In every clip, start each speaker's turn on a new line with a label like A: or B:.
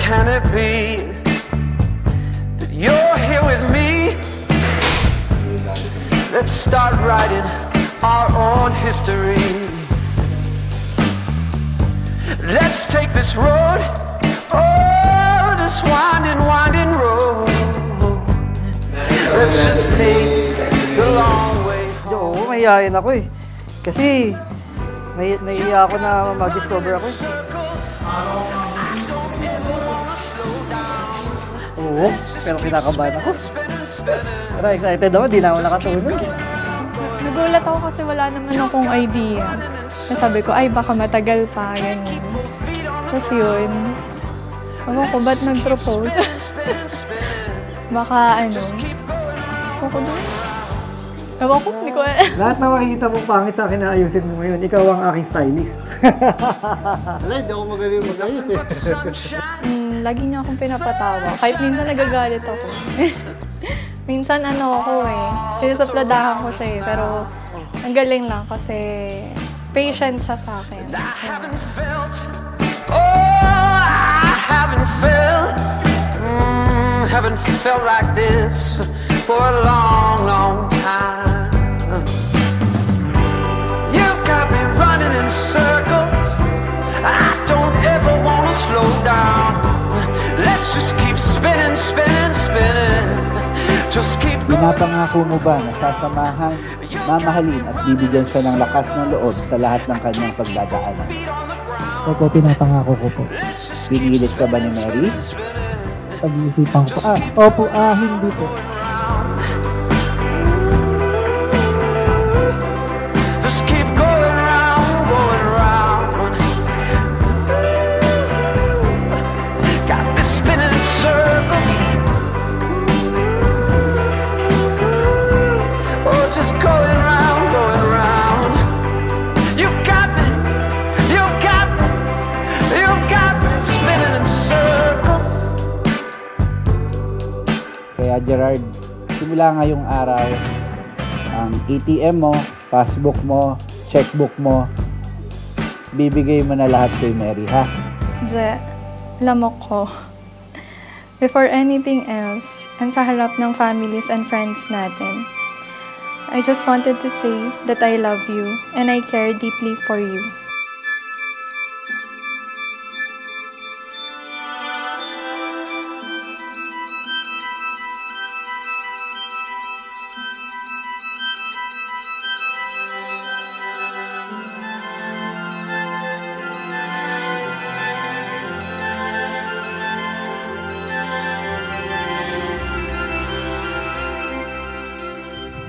A: can it be that you're here with me? Let's start writing our own history. Let's take this road, oh, this winding, winding road. Let's just take the long way home.
B: Oo, mahihayin ako eh. Kasi, nahihiya ako na mag-discover ako eh. Oo, pero kinakabahan ako. Pero excited ako, di na ako nakatulog.
C: Nagulat ako kasi wala naman akong idea. Nasabi ko, ay baka matagal pa, ganyan. Tapos yun, ako ko, ba't nag-propose? Baka ano, ako doon. Ewan ko, hindi ko alam.
B: Lahat na makikita mong pangit sa akin na ayusin mo ngayon, ikaw ang aking stylist.
D: Wala, hindi ako magaling mag-ayos eh.
C: Lagi niya akong pinapatawa. Kahit minsan nagagalit ako. Minsan ano ako eh, sinusupladahan ko siya eh. Pero ang galing lang kasi patient siya sa akin.
A: Haven't felt like this for a long, long time. You've got me running in circles. I don't ever want to slow down. Let's just keep spinning, spinning, spinning. Just keep going.
E: Pinapangako mo ba na sasamahan, mamahalin at bibigyan siya ng lakas ng loob sa lahat ng kanyang pagdadaanan?
B: Opo, pinapangako ko po.
E: Pinilit ka ba ni Mary?
B: Pag-iisipan ko. Opo, hindi po.
A: Just keep going round, going round. Got me spinning in circles. Oh, just going round, going round. You've got me, you've got me, you've got me spinning in circles.
E: Kaya Gerard, simula ngayong araw, ang ATM mo, passbook mo, checkbook mo, bibigay mo na lahat kay Mary, ha?
C: Je, lamok ko. Before anything else, and sa harap ng families and friends natin, I just wanted to say that I love you and I care deeply for you.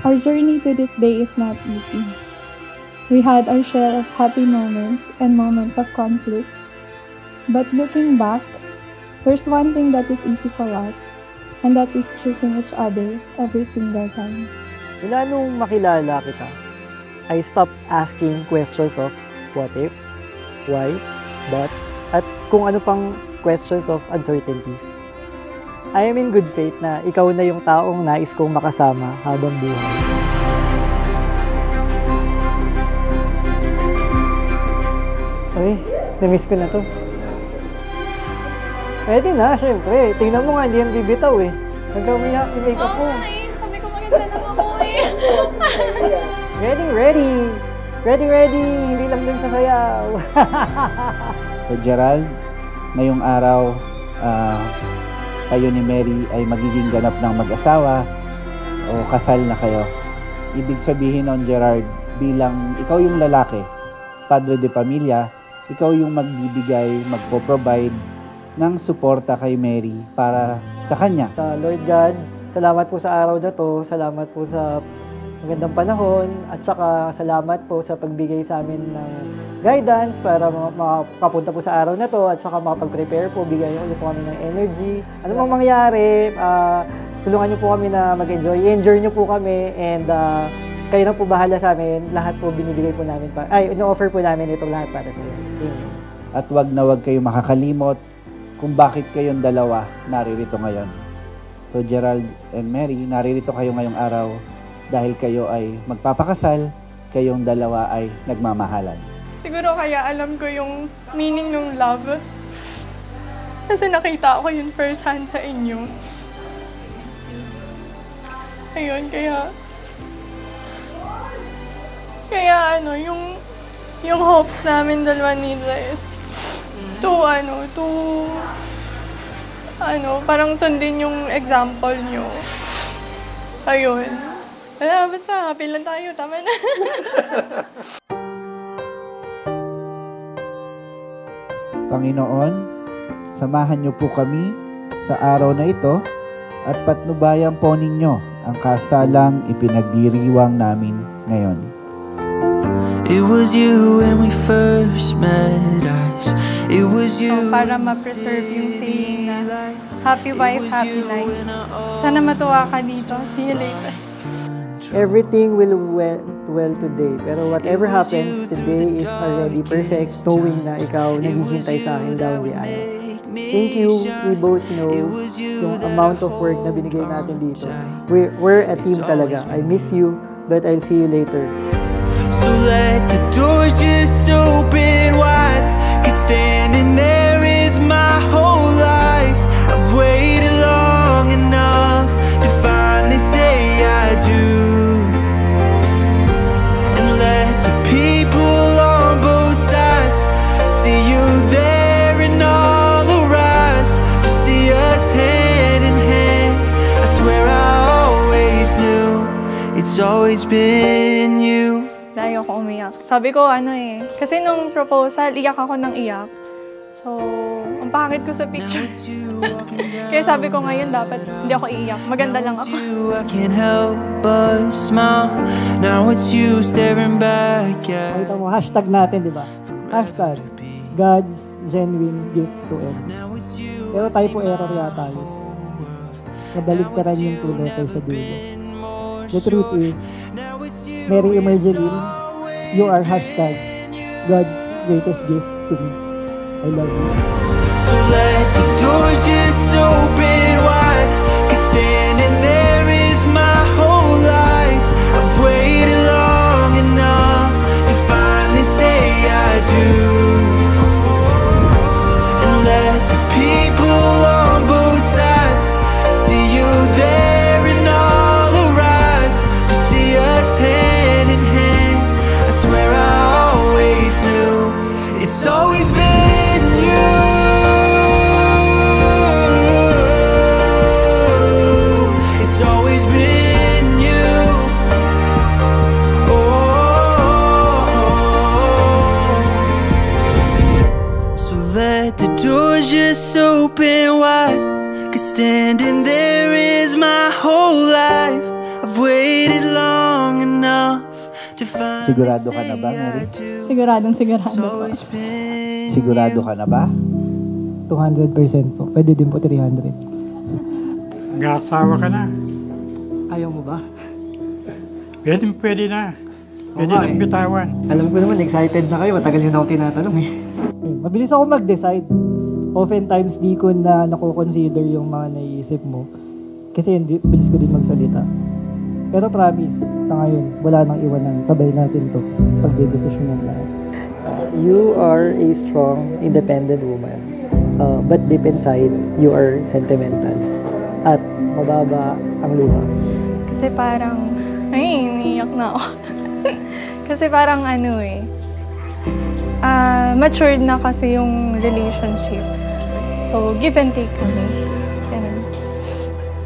C: Our journey to this day is not easy. We had our share of happy moments and moments of conflict. But looking back, there's one thing that is easy for us, and that is choosing each other every single time.
B: Mula nung makilala kita, I stopped asking questions of what ifs, whys, buts, at kung ano pang questions of uncertainties. I am in good faith na ikaw na yung taong nais kong makasama habang buhay. Uy, na-miss ko na to. Pwede na, syempre. Tingnan mo nga, hindi yan bibitaw eh. Nagkamiyak yung makeup mo.
C: Sabi ko maganda lang ako eh.
B: Ready! Ready! Hindi lang din sa sayaw.
E: So Gerald, ngayong araw, kayo ni Mary ay magiging ganap ng mag-asawa o kasal na kayo. Ibig sabihin nun, Gerard, bilang ikaw yung lalaki, padre de pamilya, ikaw yung magbibigay, magpo-provide ng suporta kay Mary para sa kanya.
B: Lord God, salamat po sa araw na to, salamat po sa magandang panahon, at saka salamat po sa pagbigay sa amin ng guidance para makapunta po sa araw na to, at saka makapag-prepare po, bigyan niyo po kami ng energy. Ano mang mangyari, tulungan niyo po kami na mag-enjoy. I-enjoy niyo po kami, and kayo na po bahala sa amin. Lahat po binibigay po namin, ino-offer po namin itong lahat para sa iyo. Amen.
E: At wag na wag kayo makakalimot kung bakit kayong dalawa naririto ngayon. So Gerald and Mary, naririto kayo ngayong araw dahil kayo ay magpapakasal, kayong dalawa ay nagmamahalan.
C: Siguro kaya alam ko yung meaning ng love. Kasi nakita ko yun first hand sa inyo. Ayun, kaya ano, yung hopes namin dalawa ni Liz parang sundin yung example nyo. Ayun. Wala, basta happy lang tayo. Tama na.
E: Panginoon, samahan niyo po kami sa araw na ito at patnubayan po ninyo ang kasalang ipinagdiriwang namin ngayon.
A: It was you when we first met us. It was you.
C: Para ma-preserve yung saying na happy wife, happy life. Sana matuwa ka dito. See you later.
B: Everything will well today. Pero whatever happens, today is already perfect, knowing na ikaw naghihintay sa akin down the aisle. Thank you. We both know yung amount of work na binigay natin dito. We're a team talaga. I miss you, but I'll see you later.
A: So let the doors just open wide, 'cause standing there is my whole life. I've waited long enough to finally say I do. And let the people on both sides see you there in all the rise, to see us hand in hand. I swear I always knew it's always been you.
C: Ayoko umiyak. Sabi ko, kasi nung proposal, iyak ako ng iyak. So, ang pangit ko sa picture. Kaya sabi ko ngayon, dapat hindi ako iiyak. Maganda lang ako.
A: I can't help but smile. Now it's you staring back at.
B: Nakita mo, hashtag natin, di ba? Hashtag God's genuine gift to end. Pero typo error yata yun. Nabaligtaran yung two letters sa dulo. The truth is, Mary Emergeline, you are hashtag God's greatest gift to me. I love you.
A: So let the doors just open wide, 'cause standing there is my whole life. I've waited long enough to finally say I do. And let the people on both sides see you there in all the rise, to see us hand in hand. I swear I always knew it's always been you. It's always been you. Oh. So let the doors just open wide, 'cause standing there is my whole life. I've waited long enough to find.
E: Sigurado ka na ba, Mary?
C: Siguradong sigurado po.
E: Sigurado ka na ba?
B: 200% po. Pwede din po 300.
F: Nag-asawa ka na.
B: Ayaw mo ba?
F: Pwede na. Pwede
B: Oo nga
F: nang
B: eh.
F: bitawan.
B: Alam ko naman, excited na kayo. Matagal yun ako tinatanong eh. Mabilis ako mag-decide. Oftentimes, di ko na nakukonsider yung mga naiisip mo. Kasi bilis ko din magsalita. Pero promise, sa ngayon, wala nang iwanan. Sabay natin to pagdedesisyon ng lahat. You are a strong, independent woman. But deep inside, you are sentimental. At mababa ang luha.
C: Kasi parang, iniiyak na ako. Kasi parang matured na kasi yung relationship. So, give and take kami. Ganun.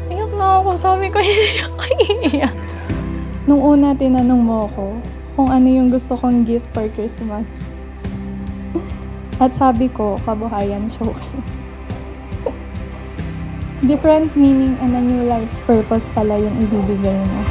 C: Iyak na ako. Sabi ko, hindi ako iiyak. Nung una, tinanong mo ako kung ano yung gusto kong gift for Christmas. At sabi ko, kabuhayan showcase. Different meaning and a new life's purpose pala yung ibibigay mo.